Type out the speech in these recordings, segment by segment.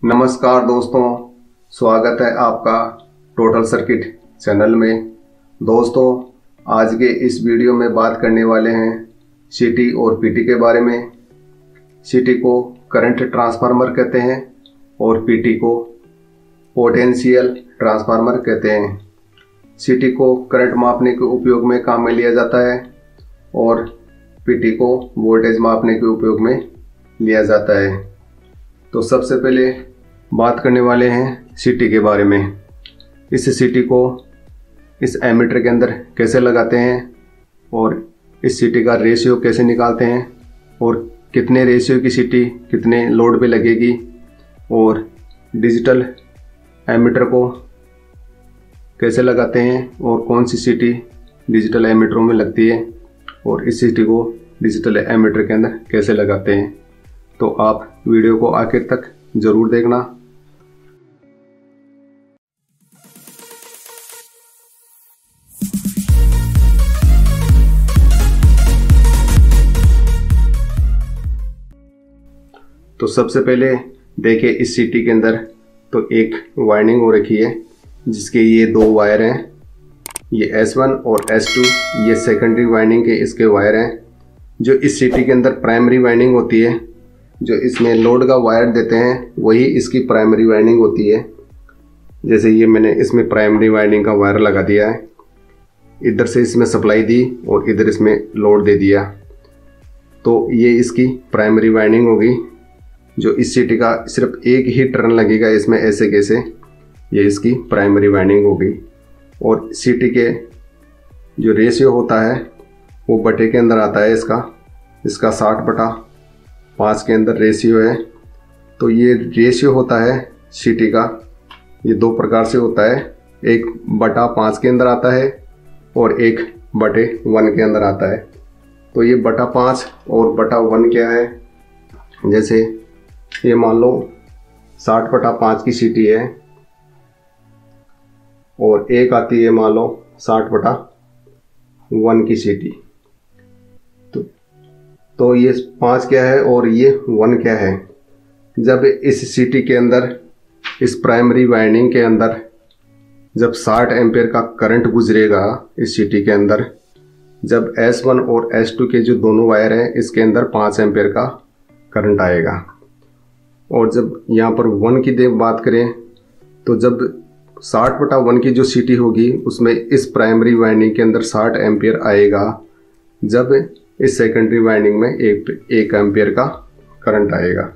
नमस्कार दोस्तों, स्वागत है आपका टोटल सर्किट चैनल में। दोस्तों, आज के इस वीडियो में बात करने वाले हैं सीटी और पीटी के बारे में। सीटी को करंट ट्रांसफार्मर कहते हैं और पीटी को पोटेंशियल ट्रांसफार्मर कहते हैं। सीटी को करंट मापने के उपयोग में काम में लिया जाता है और पीटी को वोल्टेज मापने के उपयोग में लिया जाता है। तो सबसे पहले बात करने वाले हैं सीटी के बारे में। इस सीटी को इस एमीटर के अंदर कैसे लगाते हैं और इस सीटी का रेशियो कैसे निकालते हैं और कितने रेशियो की सीटी कितने लोड पे लगेगी और डिजिटल एमीटर को कैसे लगाते हैं और कौन सी सीटी डिजिटल एमीटरों में लगती है और इस सीटी को डिजिटल एमीटर के अंदर कैसे लगाते हैं। तो आप वीडियो को आखिर तक ज़रूर देखना। तो सबसे पहले देखिए इस सीटी के अंदर तो एक वायरिंग हो रखी है जिसके ये दो वायर हैं, ये S1 और S2, ये सेकेंडरी वायरिंग के इसके वायर हैं। जो इस सीटी के अंदर प्राइमरी वायरिंग होती है, जो इसमें लोड का वायर देते हैं, वही इसकी प्राइमरी वायरिंग होती है। जैसे ये मैंने इसमें प्राइमरी वायरिंग का वायर लगा दिया है, इधर से इसमें सप्लाई दी और इधर इसमें लोड दे दिया, तो ये इसकी प्राइमरी वायरिंग होगी। जो इस सीटी का सिर्फ एक ही टर्न लगेगा इसमें ऐसे कैसे, ये इसकी प्राइमरी वायरिंग होगी। और सीटी के जो रेशियो होता है वो बटे के अंदर आता है इसका 60/5 के अंदर रेशियो है। तो ये रेशियो होता है सीटी का, ये दो प्रकार से होता है, एक 1/5 के अंदर आता है और एक 1/1 के अंदर आता है। तो ये 1/5 और 1/1 क्या है, जैसे ये मान लो 60/5 की सीटी है और एक आती है मान लो 60/1 की सीटी। तो ये 5 क्या है और ये 1 क्या है। जब इस सीटी के अंदर इस प्राइमरी वायरिंग के अंदर जब 60 एम्पीयर का करंट गुजरेगा इस सीटी के अंदर, जब S1 और S2 के जो दोनों वायर हैं इसके अंदर 5 एम्पीयर का करंट आएगा। और जब यहाँ पर 1 की बात करें तो जब 60/1 की जो सीटी होगी उसमें इस प्राइमरी वाइंडिंग के अंदर 60 एम्पीयर आएगा, जब इस सेकेंडरी वाइंडिंग में 1 एम्पीयर का करंट आएगा।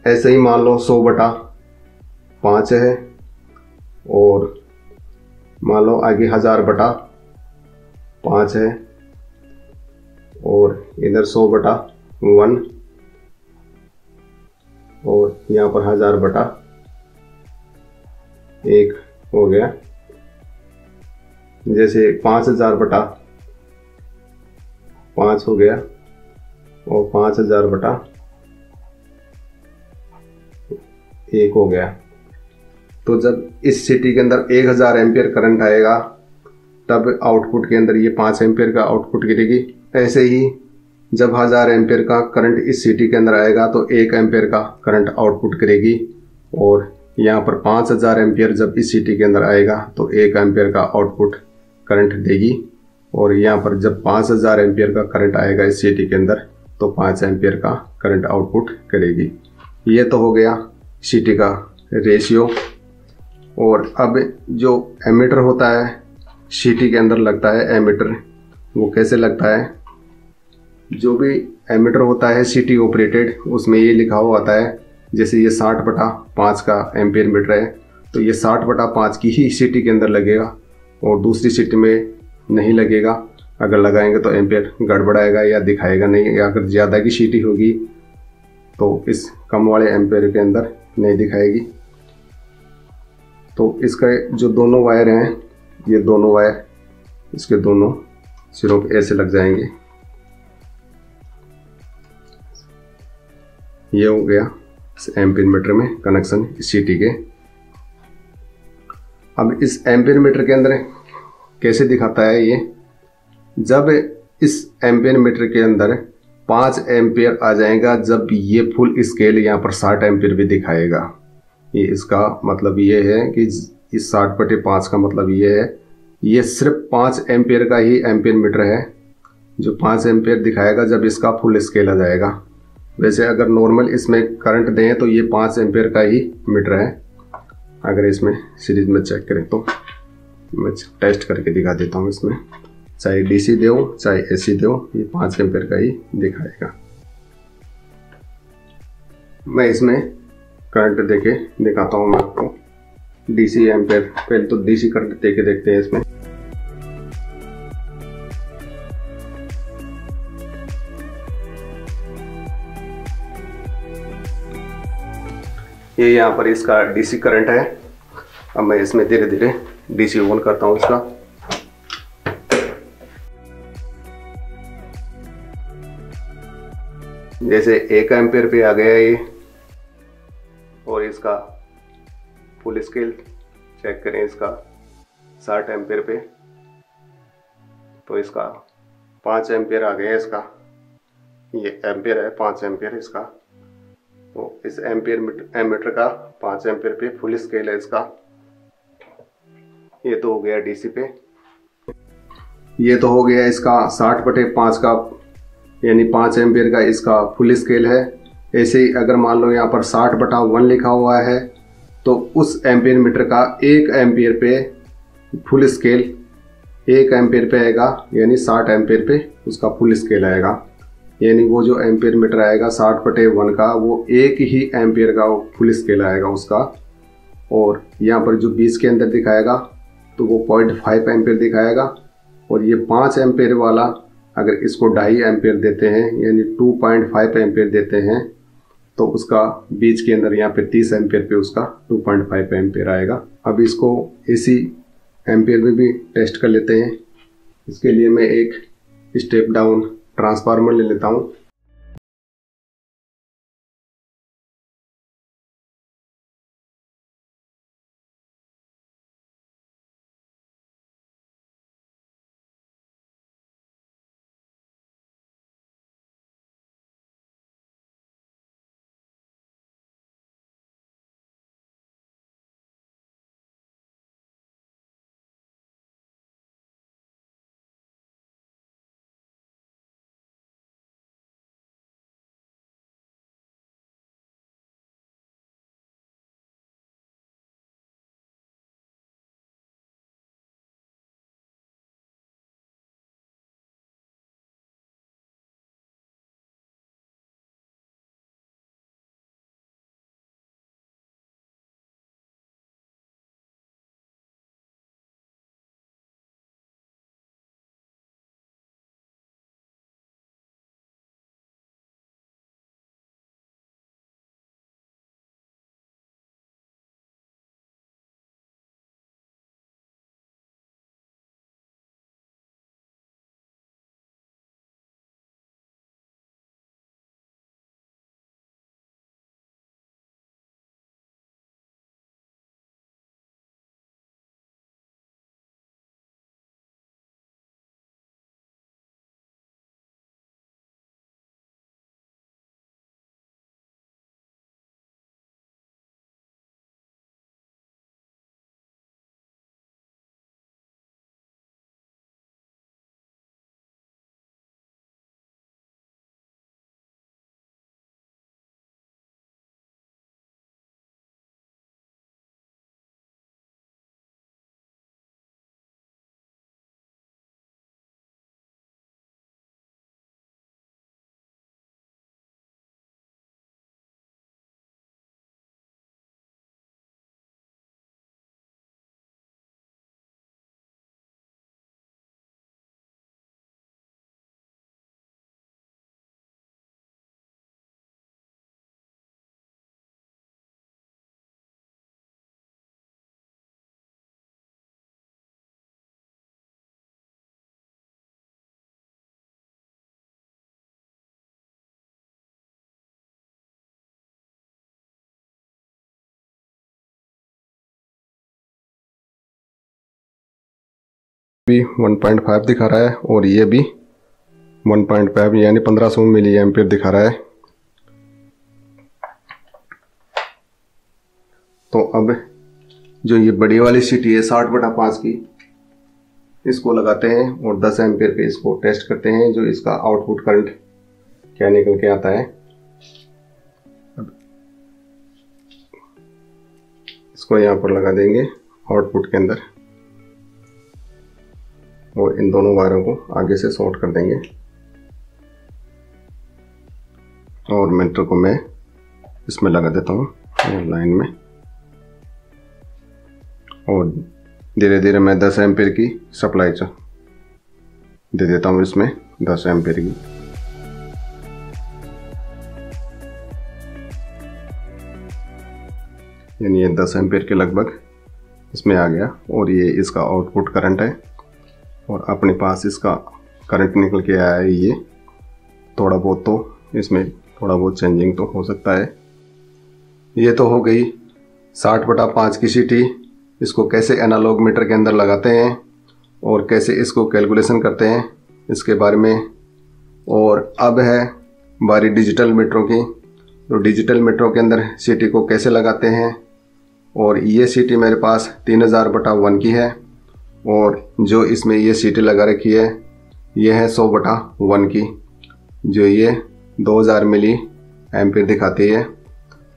ऐसे ही मान लो 100/5 है और मान लो आगे 1000/5 है और इधर 100/1 और यहाँ पर 1000/1 हो गया। जैसे 5000/5 हो गया और 5000/1 हो गया। तो जब इस सीटी के अंदर 1000 एम्पीयर करंट आएगा तब आउटपुट के अंदर ये 5 एम्पीयर का आउटपुट गिरेगी। ऐसे ही जब 1000 एम्पीयर का करंट इस सीटी के अंदर आएगा तो 1 एम्पीयर का करंट आउटपुट करेगी। और यहाँ पर 5000 एम्पीयर जब इस सीटी के अंदर आएगा तो 1 एम्पीयर का आउटपुट करंट देगी। और यहाँ पर जब 5000 एम्पीयर का करंट आएगा इस सीटी के अंदर तो 5 एम्पीयर का करंट आउटपुट करेगी। ये तो हो गया सीटी का रेशियो। और अब जो एमीटर होता है सीटी के अंदर लगता है, एमीटर वो कैसे लगता है। जो भी एमीटर होता है सीटी ऑपरेटेड, उसमें ये लिखा हुआ आता है, जैसे ये 60/5 का एम्पीयर मीटर है तो ये 60/5 की ही सीटी के अंदर लगेगा और दूसरी सीटी में नहीं लगेगा। अगर लगाएंगे तो एम्पीयर गड़बड़ाएगा या दिखाएगा नहीं, या अगर ज़्यादा की सीटी होगी तो इस कम वाले एम्पीयर के अंदर नहीं दिखाएगी। तो इसका जो दोनों वायर हैं, ये दोनों वायर इसके दोनों सिरों पे ऐसे लग जाएंगे। ये हो गया इस एम्पीयर मीटर में कनेक्शन सीटी के। अब इस एम्पीयर मीटर के अंदर कैसे दिखाता है ये, जब इस एम्पीयर मीटर के अंदर 5 एम्पियर आ जाएगा जब ये फुल स्केल यहाँ पर 60 एम्पियर भी दिखाएगा। ये इसका मतलब ये है कि इस 60/5 का मतलब ये है, ये सिर्फ 5 एम्पियर का ही एम्पियर मीटर है जो 5 एम्पियर दिखाएगा जब इसका फुल स्केल आ जाएगा। वैसे अगर नॉर्मल इसमें करंट दें तो ये 5 एम्पियर का ही मीटर है। अगर इसमें सीरीज में चेक करें तो मैं टेस्ट करके दिखा देता हूँ। इसमें चाहे डीसी दो चाहे एसी दो, ये 5 एम्पियर का ही दिखाएगा। मैं इसमें करंट देके दिखाता हूँ मैं आपको, डीसी एम्पियर। पहले तो डीसी करंट देके देखते हैं इसमें। ये यहाँ पर इसका डीसी करंट है। अब मैं इसमें धीरे धीरे डीसी ऑन करता हूँ इसका। जैसे 1 एम्पियर पे आ गया ये, और इसका फुल स्केल चेक करें इसका 60 एम्पियर पे, तो इसका 5 एम्पियर आ गया इसका। ये एम्पियर है, 5 एम्पियर इसका। तो इस एमीटर का 5 एम्पियर पे फुल स्केल है इसका। ये तो हो गया डीसी पे। ये तो हो गया इसका 60/5 का, यानी 5 एम्पियर का इसका फुल स्केल है। ऐसे ही अगर मान लो यहाँ पर 60/1 लिखा हुआ है तो उस एम्पियर मीटर का 1 एम्पियर पे फुल स्केल 1 एम्पियर पे आएगा, यानी 60 एम्पियर पे उसका फुल स्केल आएगा। यानी वो जो एम्पियर मीटर आएगा 60/1 का, वो 1 ही एम्पियर का फुल स्केल आएगा उसका। और यहाँ पर जो 20 के अंदर दिखाएगा तो वो 0.5 एम्पियर दिखाएगा। और ये 5 एम्पियर वाला अगर इसको 2.5 एम्पियर देते हैं, यानी 2.5 एम्पियर देते हैं, तो उसका बीच के अंदर यहाँ पे 30 एम्पियर पे उसका 2.5 एम्पियर आएगा। अब इसको एसी एम्पियर में भी टेस्ट कर लेते हैं। इसके लिए मैं एक स्टेप डाउन ट्रांसफार्मर ले लेता हूँ। भी 1.5 दिखा रहा है और ये भी 1.5 यानी 1500 मिली एम्पियर दिखा रहा है। तो अब जो ये बड़ी वाली सीटी है 60/5 की, इसको लगाते हैं और 10 एम्पियर पे इसको टेस्ट करते हैं जो इसका आउटपुट करंट क्या निकल के आता है। अब इसको यहाँ पर लगा देंगे आउटपुट के अंदर और इन दोनों वायरों को आगे से शॉर्ट कर देंगे और मीटर को मैं इसमें लगा देता हूँ लाइन में और धीरे धीरे मैं 10 एम्पीयर की सप्लाई दे देता हूँ इसमें 10 एम्पीयर की। यानी ये 10 एम्पीयर के लगभग इसमें आ गया और ये इसका आउटपुट करंट है और अपने पास इसका करंट निकल के आया है। ये थोड़ा बहुत तो इसमें थोड़ा बहुत चेंजिंग तो हो सकता है। ये तो हो गई 60/5 की सीटी। इसको कैसे एनालॉग मीटर के अंदर लगाते हैं और कैसे इसको कैलकुलेशन करते हैं इसके बारे में। और अब है बारी डिजिटल मीटरों की। तो डिजिटल मीटरों के अंदर सीटी को कैसे लगाते हैं। और ये सीटी मेरे पास 3000/1 की है और जो इसमें ये सीटी लगा रखी है ये है 100/1 की, जो ये 2000 मिली एम्पीयर दिखाती है।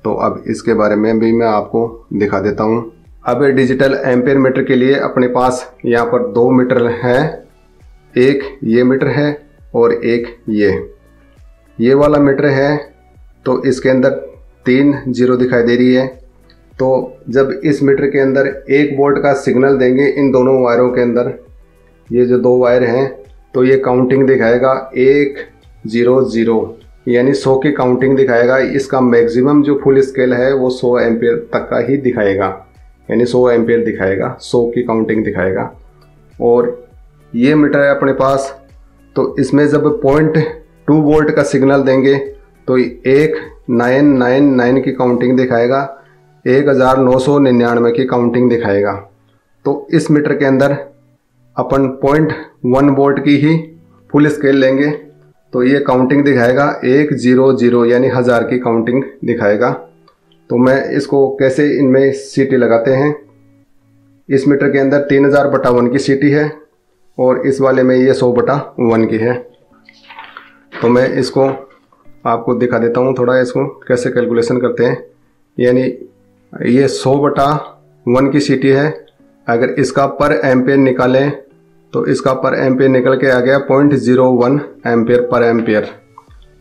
तो अब इसके बारे में भी मैं आपको दिखा देता हूँ। अब डिजिटल एम्पीयर मीटर के लिए अपने पास यहाँ पर 2 मीटर हैं, एक ये मीटर है और एक ये वाला मीटर है। तो इसके अंदर 3 जीरो दिखाई दे रही है। तो जब इस मीटर के अंदर 1 वोल्ट का सिग्नल देंगे इन दोनों वायरों के अंदर, ये जो 2 वायर हैं, तो ये काउंटिंग दिखाएगा 100 यानी 100 की काउंटिंग दिखाएगा। इसका मैक्सिमम जो फुल स्केल है वो 100 एम्पीयर तक का ही दिखाएगा, यानी 100 एम्पीयर दिखाएगा, 100 की काउंटिंग दिखाएगा। और ये मीटर है अपने पास, तो इसमें जब 0.2 वोल्ट का सिग्नल देंगे तो 1999 की काउंटिंग दिखाएगा, 1999 की काउंटिंग दिखाएगा। तो इस मीटर के अंदर अपन 0.1 वोल्ट की ही फुल स्केल लेंगे तो ये काउंटिंग दिखाएगा 100 यानी 1000 की काउंटिंग दिखाएगा। तो मैं इसको कैसे इनमें सीटी लगाते हैं। इस मीटर के अंदर 3000/1 की सीटी है और इस वाले में ये 100/1 की है। तो मैं इसको आपको दिखा देता हूँ थोड़ा, इसको कैसे कैलकुलेशन करते हैं। यानी ये 100/1 की सीटी है। अगर इसका पर एम्पेयर निकालें तो इसका पर एम्पेयर निकल के आ गया 0.01 एम्पेयर पर एम्पेयर।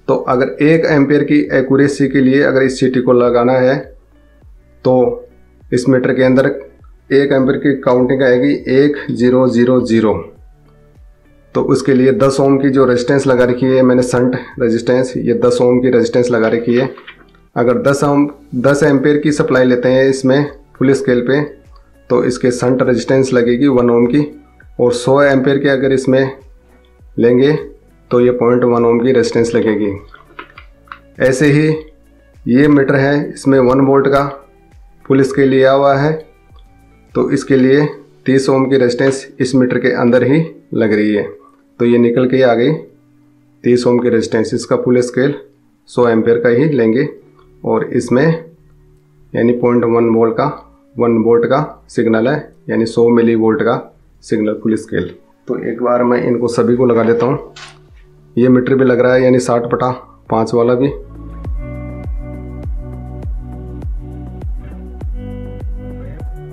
तो अगर 1 एम्पेयर की एक्यूरेसी के लिए अगर इस सीटी को लगाना है तो इस मीटर के अंदर 1 एम्पेयर की काउंटिंग आएगी 1000। तो उसके लिए 10 ओम की जो रेजिस्टेंस लगा रखी है मैंने, शंट रेजिस्टेंस, ये 10 ओम की रेजिस्टेंस लगा रखी है। अगर 10 एम्पेयर की सप्लाई लेते हैं इसमें फुल स्केल पे तो इसके शंट रेजिस्टेंस लगेगी 1 ओम की। और 100 एम्पेयर के अगर इसमें लेंगे तो ये 0.1 ओम की रेजिस्टेंस लगेगी। ऐसे ही ये मीटर है, इसमें 1 वोल्ट का फुल स्केल लिया हुआ है तो इसके लिए 30 ओम की रेजिस्टेंस इस मीटर के अंदर ही लग रही है। तो ये निकल के आ गई 30 ओम की रेजिस्टेंस। इसका फुल स्केल 100 एम्पेयर का ही लेंगे और इसमें यानी 0.1 वोल्ट का सिग्नल है, यानी 100 मिली वोल्ट का सिग्नल फुल स्केल। तो एक बार मैं इनको सभी को लगा देता हूँ। ये मीटर भी लग रहा है, यानी 60/5 वाला भी।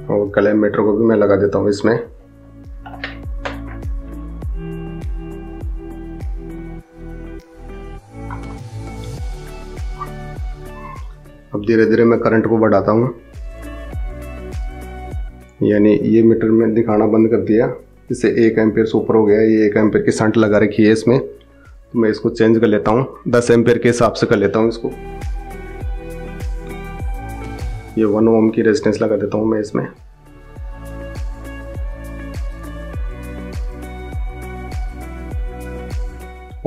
और कलम मीटर को भी मैं लगा देता हूँ इसमें। अब धीरे धीरे मैं करंट को बढ़ाता हूँ। यानी ये मीटर में दिखाना बंद कर दिया, इससे 1 एम्पेयर से ऊपर हो गया। ये 1 एम्पेयर की शंट लगा रखी है इसमें, तो मैं इसको चेंज कर लेता हूँ, 10 एम्पेयर के हिसाब से कर लेता हूँ इसको। ये 1 ओम की रेजिस्टेंस लगा देता हूँ मैं इसमें।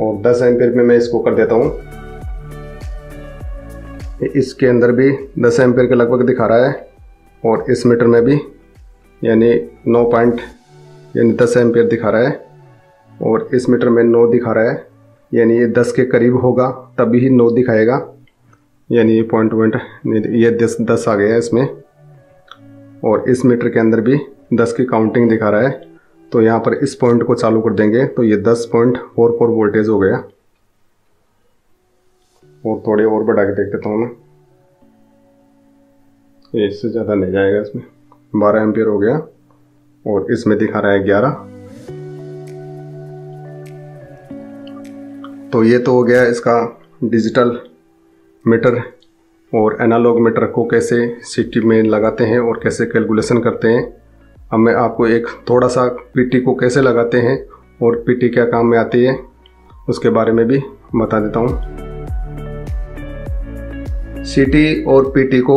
और 10 एम्पेयर में मैं इसको कर देता हूँ। इसके अंदर भी 10 एम्पेयर के लगभग दिखा रहा है और इस मीटर में भी यानी 10 एम्पेयर दिखा रहा है और इस मीटर में 9 दिखा रहा है। यानी ये 10 के करीब होगा तभी ही 9 दिखाएगा, यानी ये पॉइंट ये 10 आ गया है इसमें। और इस मीटर के अंदर भी 10 की काउंटिंग दिखा रहा है। तो यहाँ पर इस पॉइंट को चालू कर देंगे तो ये 10.44 वोल्टेज हो गया। और थोड़े और बढ़ा के देख देता हूँ मैं, इससे ज़्यादा नहीं जाएगा, इसमें 12 एम्पियर हो गया। और इसमें दिखा रहा है 11। तो ये तो हो गया इसका डिजिटल मीटर। और एनालॉग मीटर को कैसे सिटी में लगाते हैं और कैसे कैलकुलेशन करते हैं। अब मैं आपको एक थोड़ा सा पीटी को कैसे लगाते हैं और पीटी क्या काम में आती है उसके बारे में भी बता देता हूँ। सीटी और पीटी को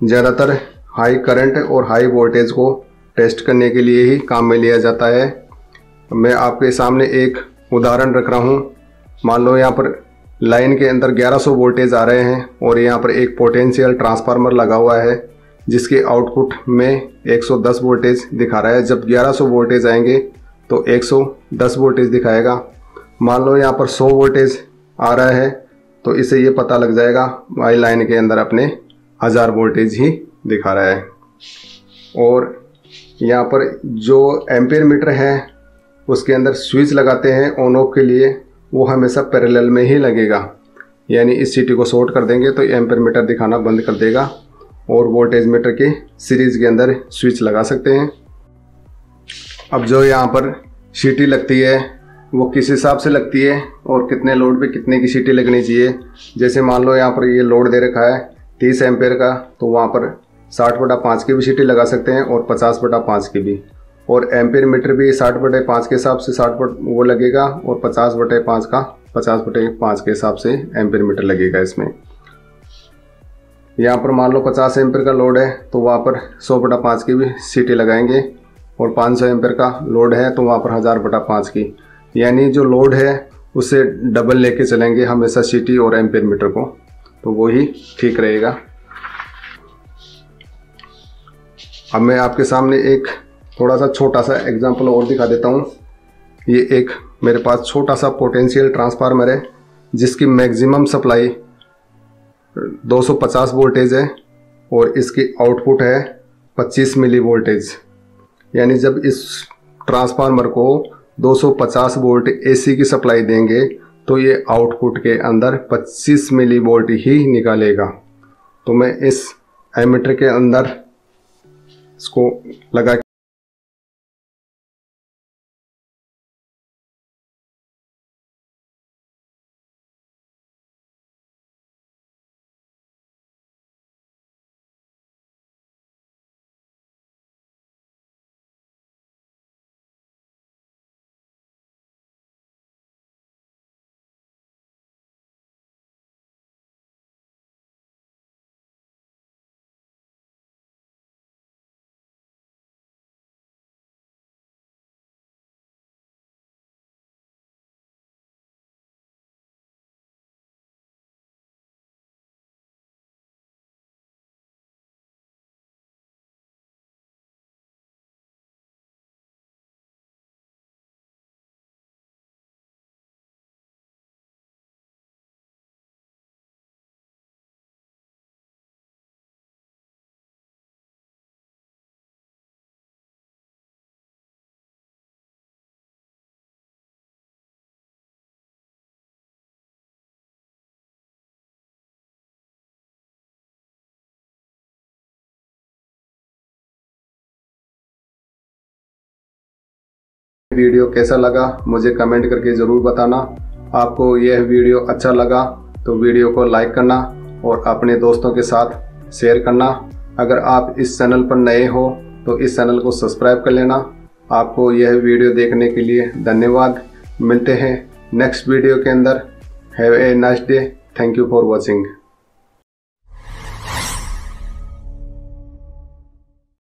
ज़्यादातर हाई करंट और हाई वोल्टेज को टेस्ट करने के लिए ही काम में लिया जाता है। मैं आपके सामने एक उदाहरण रख रहा हूँ। मान लो यहाँ पर लाइन के अंदर 1100 वोल्टेज आ रहे हैं और यहाँ पर एक पोटेंशियल ट्रांसफार्मर लगा हुआ है जिसके आउटपुट में 110 वोल्टेज दिखा रहा है। जब 1100 वोल्टेज आएंगे तो 110 वोल्टेज दिखाएगा। मान लो यहाँ पर 100 वोल्टेज आ रहा है तो इससे ये पता लग जाएगा भाई लाइन के अंदर अपने 1000 वोल्टेज ही दिखा रहा है। और यहाँ पर जो एम्पियर मीटर है उसके अंदर स्विच लगाते हैं ऑन ऑफ के लिए, वो हमेशा पैरेलल में ही लगेगा। यानी इस सीटी को शॉर्ट कर देंगे तो एम्पियर मीटर दिखाना बंद कर देगा और वोल्टेज मीटर के सीरीज के अंदर स्विच लगा सकते हैं। अब जो यहाँ पर सीटी लगती है वो किस हिसाब से लगती है और कितने लोड पे कितने की सीटी लगनी चाहिए। जैसे मान लो यहाँ पर ये लोड दे रखा है 30 एम्पियर का, तो वहाँ पर 60/5 की भी सीटी लगा सकते हैं और 50/5 की भी। और एम्पियर मीटर भी 60/5 के हिसाब से 60 वो लगेगा और 50/5 का 50/5 के हिसाब से एम्पियर मीटर लगेगा इसमें। यहाँ पर मान लो 50 एम्पियर का लोड है तो वहाँ पर 100/5 की भी सीटी लगाएंगे और 500 एम्पियर का लोड है तो वहाँ पर 1000/5 की। यानी जो लोड है उससे डबल लेके चलेंगे हमेशा सीटी और एम्पियर मीटर को, तो वो ही ठीक रहेगा। अब मैं आपके सामने एक थोड़ा सा छोटा सा एग्जांपल और दिखा देता हूँ। ये एक मेरे पास छोटा सा पोटेंशियल ट्रांसफार्मर है जिसकी मैक्सिमम सप्लाई 250 वोल्टेज है और इसकी आउटपुट है 25 मिली वोल्टेज। यानी जब इस ट्रांसफार्मर को 250 वोल्ट एसी की सप्लाई देंगे तो ये आउटपुट के अंदर 25 मिली वोल्ट ही निकालेगा। तो मैं इस एमीटर के अंदर इसको लगा वीडियो कैसा लगा मुझे कमेंट करके ज़रूर बताना। आपको यह वीडियो अच्छा लगा तो वीडियो को लाइक करना और अपने दोस्तों के साथ शेयर करना। अगर आप इस चैनल पर नए हो तो इस चैनल को सब्सक्राइब कर लेना। आपको यह वीडियो देखने के लिए धन्यवाद। मिलते हैं नेक्स्ट वीडियो के अंदर। Have a nice day. Thank you for watching.